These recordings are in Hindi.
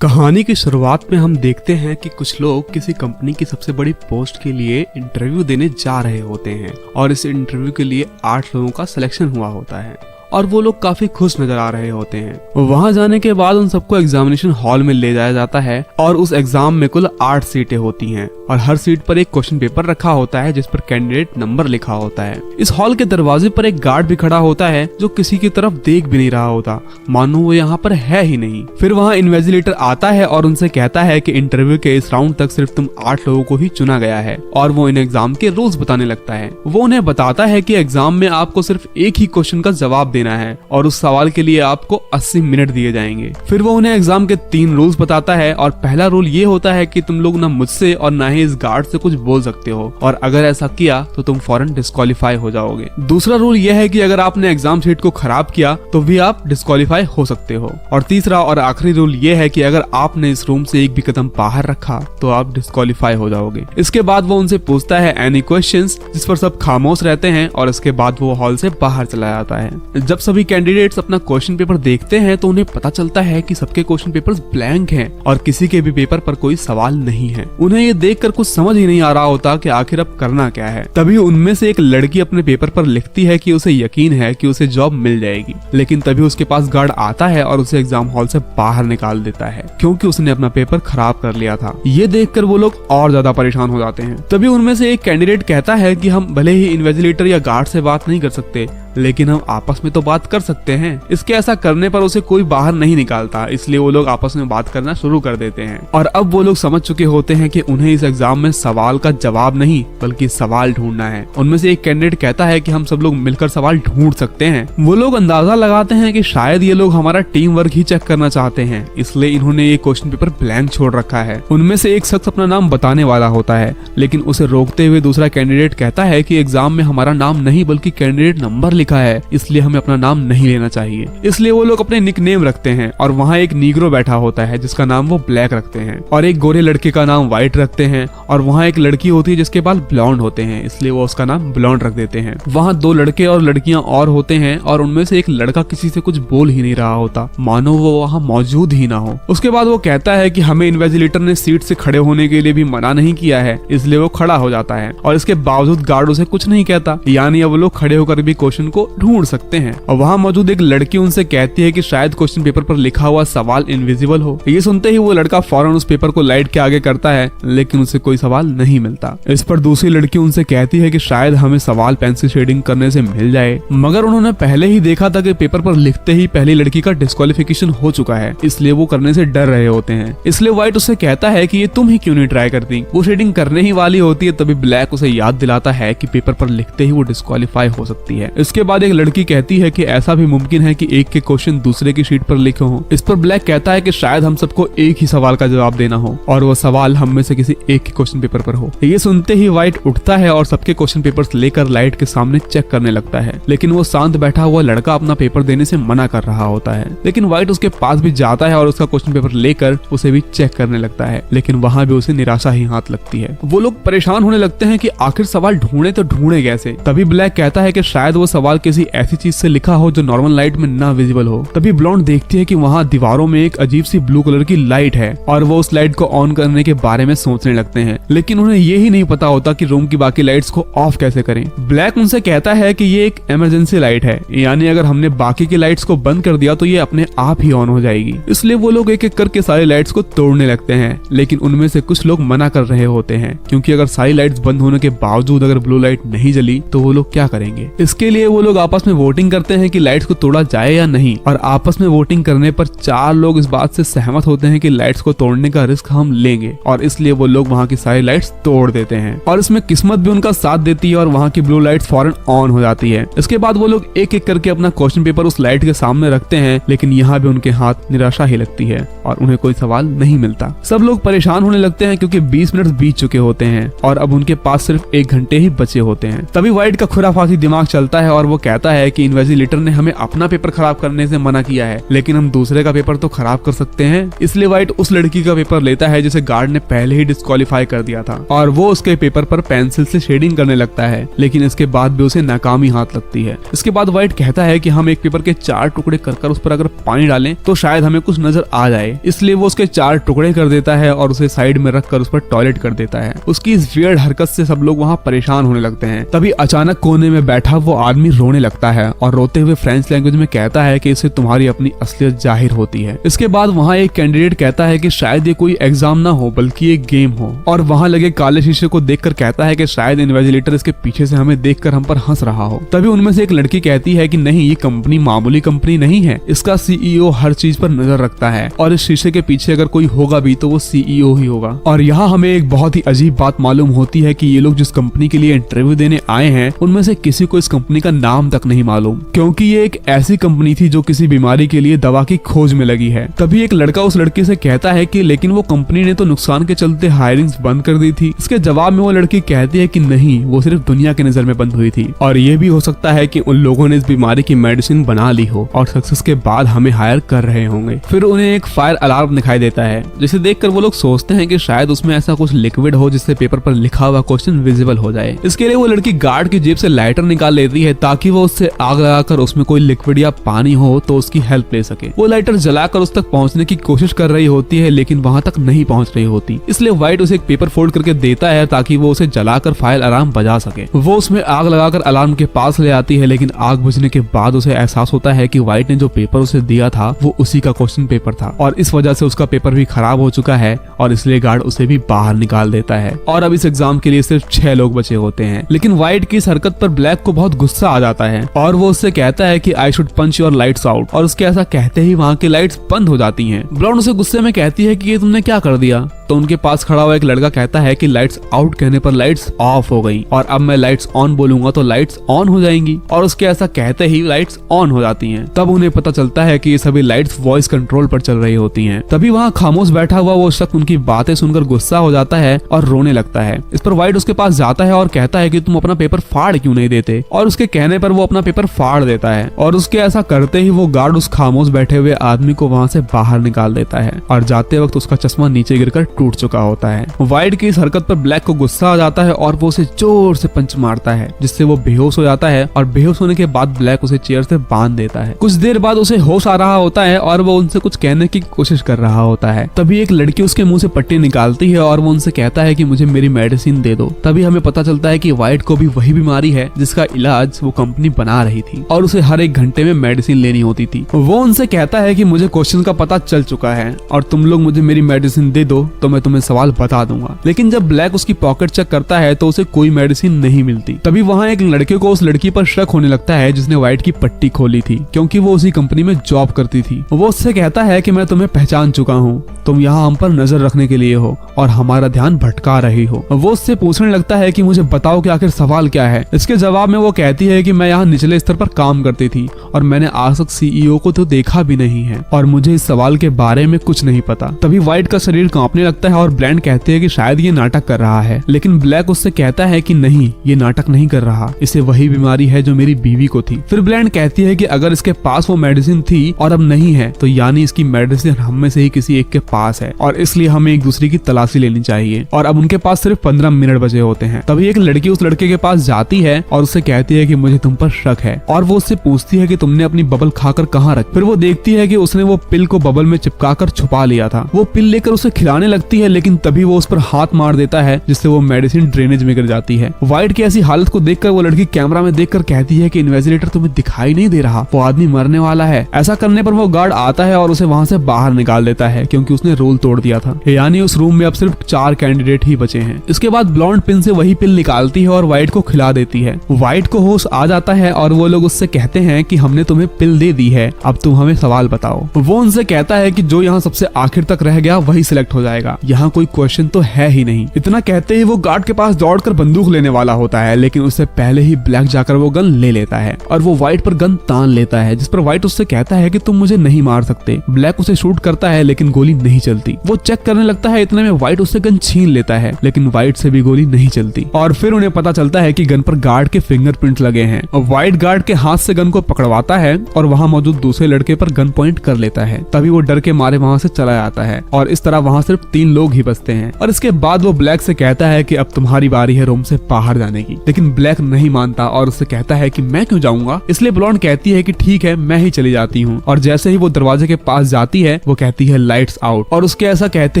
कहानी की शुरुआत में हम देखते हैं कि कुछ लोग किसी कंपनी की सबसे बड़ी पोस्ट के लिए इंटरव्यू देने जा रहे होते हैं और इस इंटरव्यू के लिए 8 लोगों का सिलेक्शन हुआ होता है और वो लोग काफी खुश नजर आ रहे होते हैं। वहां जाने के बाद उन सबको एग्जामिनेशन हॉल में ले जाया जाता है और उस एग्जाम में कुल 8 सीटें होती हैं और हर सीट पर एक क्वेश्चन पेपर रखा होता है जिस पर कैंडिडेट नंबर लिखा होता है। इस हॉल के दरवाजे पर एक गार्ड भी खड़ा होता है जो किसी की तरफ देख भी नहीं रहा होता, मानो वो यहाँ पर है ही नहीं। फिर वहाँ इन्वेजिलेटर आता है और उनसे कहता है कि इंटरव्यू के इस राउंड तक सिर्फ तुम 8 लोगों को ही चुना गया है और वो इन एग्जाम के रूल्स बताने लगता है। वो उन्हें बताता है कि एग्जाम में आपको सिर्फ एक ही क्वेश्चन का जवाब देना है और उस सवाल के लिए आपको 80 मिनट दिए जाएंगे। फिर वो उन्हें एग्जाम के 3 रूल्स बताता है और पहला रूल ये होता है कि तुम लोग ना मुझसे और ना ही इस गार्ड से कुछ बोल सकते हो और अगर ऐसा किया तो तुम फौरन डिस्क्वालीफाई हो जाओगे। दूसरा रूल यह है कि अगर आपने एग्जाम शीट को खराब किया तो भी आप डिस्क्वालीफाई हो सकते हो और तीसरा और आखिरी रूल ये है कि अगर आपने इस रूम से एक भी कदम बाहर रखा तो आप डिस्क्वालीफाई हो जाओगे। इसके बाद वो उनसे पूछता है एनी क्वेश्चंस, जिस पर सब खामोश रहते हैं और इसके बाद वो हॉल से बाहर चला जाता है। जब सभी कैंडिडेट्स अपना क्वेश्चन पेपर देखते हैं तो उन्हें पता चलता है कि सबके क्वेश्चन पेपर्स ब्लैंक हैं और किसी के भी पेपर पर कोई सवाल नहीं है। उन्हें ये देखकर कुछ समझ ही नहीं आ रहा होता कि आखिर अब करना क्या है। तभी उनमें से एक लड़की अपने पेपर पर लिखती है कि उसे यकीन है कि उसे जॉब मिल जाएगी, लेकिन तभी उसके पास गार्ड आता है और उसे एग्जाम हॉल से बाहर निकाल देता है क्योंकि उसने अपना पेपर खराब कर लिया था। ये देखकर वो लोग और ज्यादा परेशान हो जाते हैं। तभी उनमें से एक कैंडिडेट कहता है कि हम भले ही इन्वेजिलेटर या गार्ड से बात नहीं कर सकते लेकिन हम आपस में तो बात कर सकते हैं। इसके ऐसा करने पर उसे कोई बाहर नहीं निकालता, इसलिए वो लोग आपस में बात करना शुरू कर देते हैं और अब वो लोग समझ चुके होते हैं कि उन्हें इस एग्जाम में सवाल का जवाब नहीं बल्कि सवाल ढूंढना है। उनमें से एक कैंडिडेट कहता है कि हम सब लोग मिलकर सवाल ढूंढ सकते हैं। वो लोग अंदाजा लगाते हैं कि शायद ये लोग हमारा टीम वर्क ही चेक करना चाहते हैं, इसलिए इन्होंने ये क्वेश्चन पेपर ब्लैंक छोड़ रखा है। उनमें से एक शख्स अपना नाम बताने वाला होता है लेकिन उसे रोकते हुए दूसरा कैंडिडेट कहता है कि एग्जाम में हमारा नाम नहीं बल्कि कैंडिडेट नंबर लिखा है, इसलिए हमें अपना नाम नहीं लेना चाहिए। इसलिए वो लोग अपने निकनेम रखते हैं और वहाँ एक नीग्रो बैठा होता है जिसका नाम वो ब्लैक रखते हैं और एक गोरे लड़के का नाम व्हाइट रखते हैं और वहाँ एक लड़की होती है जिसके बाल ब्लॉन्ड होते हैं, इसलिए वो उसका नाम ब्लॉन्ड रख देते हैं। वहाँ 2 लड़के और लड़कियां और होते हैं और उनमें से एक लड़का किसी से कुछ बोल ही नहीं रहा होता, मानो वो वहाँ मौजूद ही ना हो। उसके बाद वो कहता है कि हमें इन्वेजिलेटर ने सीट से खड़े होने के लिए भी मना नहीं किया है, इसलिए वो खड़ा हो जाता है और इसके बावजूद गार्ड उसे कुछ नहीं कहता, यानी अब वो लोग खड़े होकर भी क्वेश्चन को ढूंढ सकते हैं। और वहाँ मौजूद एक लड़की उनसे कहती है कि शायद क्वेश्चन पेपर पर लिखा हुआ सवाल इनविजिबल हो। ये सुनते ही वो लड़का फौरन उस पेपर को लाइट के आगे करता है लेकिन उसे कोई सवाल नहीं मिलता। इस पर दूसरी लड़की उनसे कहती है कि शायद हमें सवाल पेंसिल शेडिंग करने से मिल जाए, मगर उन्होंने पहले ही देखा था कि पेपर पर लिखते ही पहली लड़की का डिस्क्वालिफिकेशन हो चुका है, इसलिए वो करने से डर रहे होते हैं। इसलिए व्हाइट उससे कहता है कि ये तुम ही क्यों नहीं ट्राई करती। वो शेडिंग करने ही वाली होती है तभी ब्लैक उसे याद दिलाता है कि पेपर पर लिखते ही वो डिस्क्वालीफाई हो सकती है। इसके बाद एक लड़की कहती है कि ऐसा भी मुमकिन है कि एक के क्वेश्चन दूसरे की शीट पर लिखे हों। इस पर ब्लैक कहता है कि शायद हम सबको एक ही सवाल का जवाब देना हो और वो सवाल हम में से किसी एक के क्वेश्चन पेपर पर हो। ये सुनते ही व्हाइट उठता है और सबके क्वेश्चन पेपर्स लेकर लाइट के सामने चेक करने लगता है, लेकिन वो शांत बैठा हुआ लड़का अपना पेपर देने से मना कर रहा होता है। लेकिन व्हाइट उसके पास भी जाता है और उसका क्वेश्चन पेपर लेकर उसे भी चेक करने लगता है, लेकिन वहाँ भी उसे निराशा ही हाथ लगती है। वो लोग परेशान होने लगते हैं कि आखिर सवाल ढूंढे तो ढूंढे कैसे। तभी ब्लैक कहता है कि शायद वो सवाल किसी ऐसी चीज से लिखा हो जो नॉर्मल लाइट में ना विजिबल हो। तभी ब्लॉन्ड देखती है कि वहाँ दीवारों में एक अजीब सी ब्लू कलर की लाइट है और वो उस लाइट को ऑन करने के बारे में सोचने लगते हैं, लेकिन उन्हें ये ही नहीं पता होता कि रूम की बाकी लाइट्स को ऑफ कैसे करें। ब्लैक उनसे कहता है कि ये एक इमरजेंसी लाइट है, यानी अगर हमने बाकी की लाइट्स को बंद कर दिया तो ये अपने आप ही ऑन हो जाएगी। इसलिए वो लोग एक एक करके सारी लाइट्स को तोड़ने लगते हैं, लेकिन उनमें से कुछ लोग मना कर रहे होते हैं क्योंकि अगर सारी लाइट्स बंद होने के बावजूद अगर ब्लू लाइट नहीं जली तो वो लोग क्या करेंगे। इसके लिए वो लोग आपस में वोटिंग करते हैं कि लाइट्स को तोड़ा जाए या नहीं और आपस में वोटिंग करने पर 4 लोग इस बात से सहमत होते हैं कि लाइट्स को तोड़ने का रिस्क हम लेंगे और इसलिए वो लोग वहाँ की सारी लाइट्स तोड़ देते हैं और इसमें किस्मत भी उनका साथ देती है और वहाँ की ब्लू लाइट्स फौरन ऑन हो जाती है। इसके बाद वो लोग एक एक करके अपना क्वेश्चन पेपर उस लाइट के सामने रखते हैं, लेकिन यहाँ भी उनके हाथ निराशा ही लगती है और उन्हें कोई सवाल नहीं मिलता। सब लोग परेशान होने लगते हैं क्योंकि 20 मिनट बीत चुके होते हैं और अब उनके पास सिर्फ 1 घंटे ही बचे होते हैं। तभी व्हाइट का खुराफाती दिमाग चलता है और वो कहता है कि इन्वेजिलेटर ने हमें अपना पेपर खराब करने से मना किया है, लेकिन हम दूसरे का पेपर तो खराब कर सकते हैं। इसलिए वाइट उस लड़की का पेपर लेता है जिसे गार्ड ने पहले ही डिस्क्वालीफाई कर दिया था, और वो उसके पेपर पर पेंसिल से शेडिंग करने लगता है, लेकिन इसके बाद भी उसे नाकामी हाथ लगती है। इसके बाद वाइट कहता है कि हम एक पेपर के 4 टुकड़े कर उस पर अगर पानी डालें तो शायद हमें कुछ नजर आ जाए। इसलिए वो उसके 4 टुकड़े कर देता है और उसे साइड में रखकर उस पर टॉयलेट कर देता है। उसकी इस वियर्ड हरकत से सब लोग वहाँ परेशान होने लगते हैं। तभी अचानक कोने में बैठा वो आदमी रोने लगता है और रोते हुए फ्रेंच लैंग्वेज में कहता है कि इससे तुम्हारी अपनी असलियत जाहिर होती है। इसके बाद वहाँ एक कैंडिडेट कहता है कि शायद ये कोई एग्जाम ना हो बल्कि एक गेम हो, और वहाँ लगे काले शीशे को देखकर कहता है कि शायद इन्वेजिलेटर इसके पीछे से हमें देखकर हम पर हंस रहा हो। तभी उनमें से एक लड़की कहती है कि नहीं, ये कंपनी मामूली कंपनी नहीं है, इसका सीईओ हर चीज पर नजर रखता है और इस शीशे के पीछे अगर कोई होगा भी तो वो सीईओ ही होगा। और यहाँ हमें एक बहुत ही अजीब बात मालूम होती है कि ये लोग जिस कंपनी के लिए इंटरव्यू देने आए हैं उनमें से किसी को इस कंपनी का नाम तक नहीं मालूम, क्योंकि ये एक ऐसी कंपनी थी जो किसी बीमारी के लिए दवा की खोज में लगी है। तभी एक लड़का उस लड़की से कहता है कि लेकिन वो कंपनी ने तो नुकसान के चलते हायरिंग्स बंद कर दी थी। इसके जवाब में वो लड़की कहती है कि नहीं, वो सिर्फ दुनिया की नजर में बंद हुई थी, और ये भी हो सकता है कि उन लोगों ने इस बीमारी की मेडिसिन बना ली हो और सक्सेस के बाद हमें हायर कर रहे होंगे। फिर उन्हें एक फायर अलार्म दिखाई देता है, जिसे देखकर वो लोग सोचते हैं कि शायद उसमें ऐसा कुछ लिक्विड हो जिससे पेपर पर लिखा हुआ क्वेश्चन विजिबल हो जाए। इसके लिए वो लड़की गार्ड की जेब से लाइटर निकाल लेती है ताकि वो उससे आग लगाकर उसमें कोई लिक्विड या पानी हो तो उसकी हेल्प ले सके। वो लाइटर जलाकर उस तक पहुंचने की कोशिश कर रही होती है, लेकिन वहां तक नहीं पहुंच रही होती। इसलिए व्हाइट उसे एक पेपर फोल्ड करके देता है ताकि वो उसे जलाकर फायर अलार्म बजा सके। वो उसमें आग लगाकर अलार्म के पास ले आती है, लेकिन आग बुझने के बाद उसे एहसास होता है कि व्हाइट ने जो पेपर उसे दिया था वो उसी का क्वेश्चन पेपर था, और इस वजह से उसका पेपर भी खराब हो चुका है और इसलिए गार्ड उसे भी बाहर निकाल देता है। और अब इस एग्जाम के लिए सिर्फ 6 लोग बचे होते हैं। लेकिन व्हाइट की इस हरकत पर ब्लैक को बहुत गुस्सा आ जाता है और वो उससे कहता है कि I should punch your lights out, और उसके ऐसा कहते ही वहाँ की लाइट्स बंद हो जाती हैं। ब्राउन उसे गुस्से में कहती है कि ये तुमने क्या कर दिया, तो उनके पास खड़ा हुआ एक लड़का कहता है कि लाइट्स आउट कहने पर लाइट्स ऑफ हो गई और अब मैं लाइट्स ऑन बोलूंगा तो लाइट्स ऑन हो जाएंगी, और उसके ऐसा कहते ही लाइट्स ऑन हो जाती हैं। तब उन्हें पता चलता है कि ये सभी लाइट्स वॉइस कंट्रोल पर चल रही होती हैं। तभी वहाँ खामोश बैठा हुआ वो शख्स उनकी बातें सुनकर गुस्सा हो जाता है और रोने लगता है। इस पर व्हाइट उसके पास जाता है और कहता है कि तुम अपना पेपर फाड़ क्यों नहीं देते, और उसके कहने पर वो अपना पेपर फाड़ देता है, और उसके ऐसा करते ही वो गार्ड उस खामोश बैठे हुए आदमी को वहाँ से बाहर निकाल देता है, और जाते वक्त उसका चश्मा नीचे गिरकर टूट चुका होता है। व्हाइट की इस हरकत पर ब्लैक को गुस्सा आ जाता है और वो उसे जोर से पंच मारता है, जिससे वो बेहोश हो जाता है, और बेहोश होने के बाद ब्लैक उसे चेयर से बांध देता है। कुछ देर बाद उसे होश आ रहा होता है और वो उनसे कुछ कहने की कोशिश कर रहा होता है। तभी एक लड़की उसके मुंह से पट्टी निकालती है और वो उनसे कहता है कि मुझे मेरी मेडिसिन दे दो। तभी हमें पता चलता है कि व्हाइट को भी वही बीमारी है जिसका इलाज वो कंपनी बना रही थी, और उसे हर 1 घंटे में मेडिसिन लेनी होती थी। वो उनसे कहता है कि मुझे क्वेश्चन का पता चल चुका है और तुम लोग मुझे मेरी मेडिसिन दे दो तो मैं तुम्हें सवाल बता दूंगा। लेकिन जब ब्लैक उसकी पॉकेट चेक करता है तो उसे कोई मेडिसिन नहीं मिलती। तभी वहाँ एक लड़के को उस लड़की पर शक होने लगता है जिसने व्हाइट की पट्टी खोली थी, क्योंकि वो उसी कंपनी में जॉब करती थी। वो उससे कहता है कि मैं तुम्हें पहचान चुका हूँ, तुम यहाँ हम पर नजर रखने के लिए हो और हमारा ध्यान भटका रही हो। वो उससे पूछने लगता है कि मुझे बताओ कि आखिर सवाल क्या है। इसके जवाब में वो कहती है कि मैं यहाँ निचले स्तर पर काम करती थी और मैंने आज तक सीईओ को तो देखा भी नहीं है और मुझे इस सवाल के बारे में कुछ नहीं पता। तभी व्हाइट का शरीर कांपने लगता है और ब्लैंड कहते हैं कि शायद ये नाटक कर रहा है, लेकिन ब्लैक उससे कहता है कि नहीं, ये नाटक नहीं कर रहा, इसे वही बीमारी है जो मेरी बीवी को थी। फिर ब्लैंड कहती है कि अगर इसके पास वो मेडिसिन थी और अब नहीं है तो यानी इसकी मेडिसिन हम में से ही किसी एक के पास है और इसलिए हमें एक दूसरे की तलाशी लेनी चाहिए। और अब उनके पास सिर्फ 15 मिनट बचे होते हैं। तभी एक लड़की उस लड़के के पास जाती है और उससे कहती है कि मुझे तुम पर शक है, और वो उससे पूछती है कि तुमने अपनी बबल खाकर कहाँ रखी। फिर वो देखती है कि उसने वो पिल को बबल में चिपकाकर छुपा लिया था। वो पिल लेकर उसे खिलाने लगती है, लेकिन तभी वो उस पर हाथ मार देता है जिससे वो मेडिसिन ड्रेनेज में गिर जाती है। व्हाइट की ऐसी हालत को देखकर वो लड़की कैमरा में देखकर कहती है कि इन्वेजिलेटर तुम्हें दिखाई नहीं दे रहा, वो आदमी मरने वाला है। ऐसा करने पर वो गार्ड आता है और उसे वहाँ से बाहर निकाल देता है क्योंकि उसने रूल तोड़ दिया था, यानी उस रूम में अब सिर्फ 4 कैंडिडेट ही बचे हैं। इसके बाद ब्लॉन्ड पिन से वही पिल निकालती है और व्हाइट को खिला देती है। व्हाइट को होश आ जाता है और वो लोग उससे कहते हैं कि हमने तुम्हें पिल दे दी है, अब तुम हमें सवाल बताओ। वो उनसे कहता है कि जो यहाँ सबसे आखिर तक रह गया वही सिलेक्ट हो जाएगा, जाएगा, यहाँ कोई क्वेश्चन तो है ही नहीं। इतना कहते ही वो गार्ड के पास दौड़कर बंदूक लेने वाला होता है, लेकिन उससे पहले ही ब्लैक जाकर वो गन ले लेता है और वो व्हाइट पर गन तान लेता है, जिस पर व्हाइट उससे कहता है कि तुम मुझे नहीं मार सकते। ब्लैक उसे शूट करता है लेकिन गोली नहीं चलती। वो चेक करने लगता है, इतने में व्हाइट उससे गन छीन लेता है, लेकिन व्हाइट से भी गोली नहीं चलती। और फिर उन्हें पता चलता है कि गन पर गार्ड के फिंगरप्रिंट लगे हैं। और व्हाइट गार्ड के हाथ से गन को पकड़वाता है और वहाँ मौजूद दूसरे लड़के पर गन पॉइंट कर लेता है। तभी वो डर के मारे वहाँ से चला जाता है और इस तरह वहाँ सिर्फ 3 लोग ही बचते हैं। और इसके बाद वो ब्लैक से कहता है कि अब तुम्हारी बारी है रूम से बाहर जाने की, लेकिन ब्लैक नहीं मानता और उससे कहता है कि मैं क्यों जाऊंगा। इसलिए ब्लॉन्ड कहती है कि ठीक है, मैं ही चली जाती हूँ। और जैसे ही वो दरवाजे के पास जाती है वो कहती है लाइट्स आउट, और उसके ऐसा कहते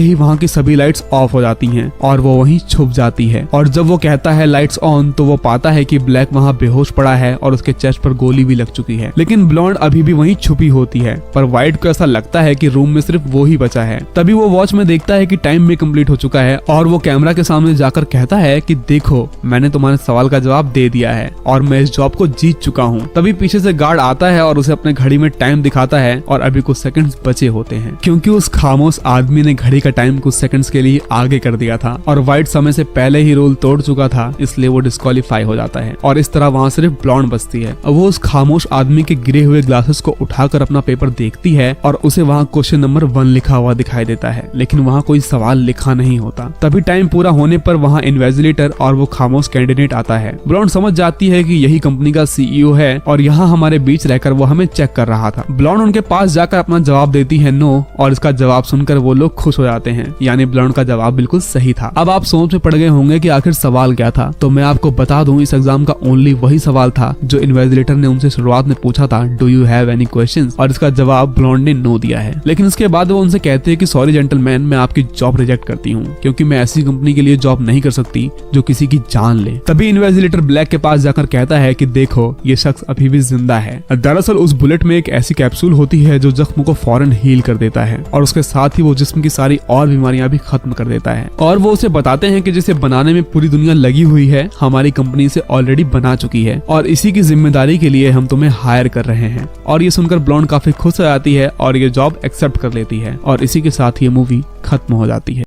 ही वहाँ की सभी लाइट्स ऑफ हो जाती हैं और वो वहीं छुप जाती है। और जब वो कहता है लाइट्स ऑन तो वो पाता है कि ब्लैक वहाँ बेहोश पड़ा है और उसके चेस्ट पर गोली भी लग चुकी है, लेकिन ब्लॉन्ड अभी भी वहीं छुपी होती है। पर व्हाइट को ऐसा लगता है कि रूम में सिर्फ वो ही बचा है। तभी वो वॉच में देखता है कि टाइम भी कंप्लीट हो चुका है और वो कैमरा के सामने जाकर कहता है कि देखो, मैंने तुम्हारे सवाल का जवाब दे दिया है और मैं इस जॉब को जीत चुका हूँ। तभी पीछे से गार्ड आता है और उसे अपने घड़ी में टाइम दिखाता है और अभी कुछ सेकंड्स बचे होते हैं, क्योंकि उस खामोश आदमी ने घड़ी का टाइम कुछ सेकंड्स के लिए आगे कर दिया था और व्हाइट समय से पहले ही रोल तोड़ चुका था, इसलिए वो डिस्क्वालीफाई हो जाता है। और इस तरह वहाँ सिर्फ ब्लॉन्ड बचती है। अब वो उस खामोश आदमी के गिरे हुए ग्लासेस को उठाकर अपना पेपर देखती है और उसे वहाँ क्वेश्चन नंबर 1 लिखा हुआ दिखाई देता है, लेकिन वहाँ कोई सवाल लिखा नहीं होता। तभी टाइम पूरा होने पर वहाँ इन्वेजिलेटर और वो खामोश कैंडिडेट आता है। ब्लॉन्ड समझ जाती है कि यही कंपनी का CEO है और यहाँ हमारे बीच रहकर वो हमें चेक कर रहा था। ब्लॉन्ड उनके पास जाकर अपना जवाब देती है नो, और इसका जवाब सुनकर वो लोग खुश हो जाते हैं, यानी ब्लॉन्ड का जवाब बिल्कुल सही था। अब आप सोच में पड़ गए होंगे कि आखिर सवाल क्या था, तो मैं आपको बता दूं, इस एग्जाम का ओनली वही सवाल था जो इन्वेजिलेटर ने उनसे शुरुआत में पूछा था, do you have any questions, और इसका जवाब ब्लॉन्ड ने नो दिया है। लेकिन उसके बाद वो उनसे कहते हैं कि सॉरी जेंटलमैन, मैं आपकी जॉब रिजेक्ट करती हूँ, क्योंकि मैं ऐसी कंपनी के लिए जॉब नहीं कर सकती जो किसी की जान ले। तभी इन्वेजिलेटर ब्लैक के पास जाकर कहता है कि देखो, ये शख्स अभी भी जिंदा है। दरअसल उस बुलेट में एक ऐसी कैप्सूल होती है जो जख्म को फौरन हील कर देता है और उसके साथ ही वो जिस्म की सारी और बीमारियां भी खत्म कर देता है। और वो उसे बताते हैं कि जिसे बनाने में पूरी दुनिया लगी हुई है, हमारी कंपनी से ऑलरेडी बना चुकी है और इसी की जिम्मेदारी के लिए हम तुम्हें हायर कर रहे हैं। और ये सुनकर ब्लॉन्ड काफी खुश हो जाती है और ये जॉब एक्सेप्ट कर लेती है और इसी के साथ ये मूवी खत्म हो जाती है।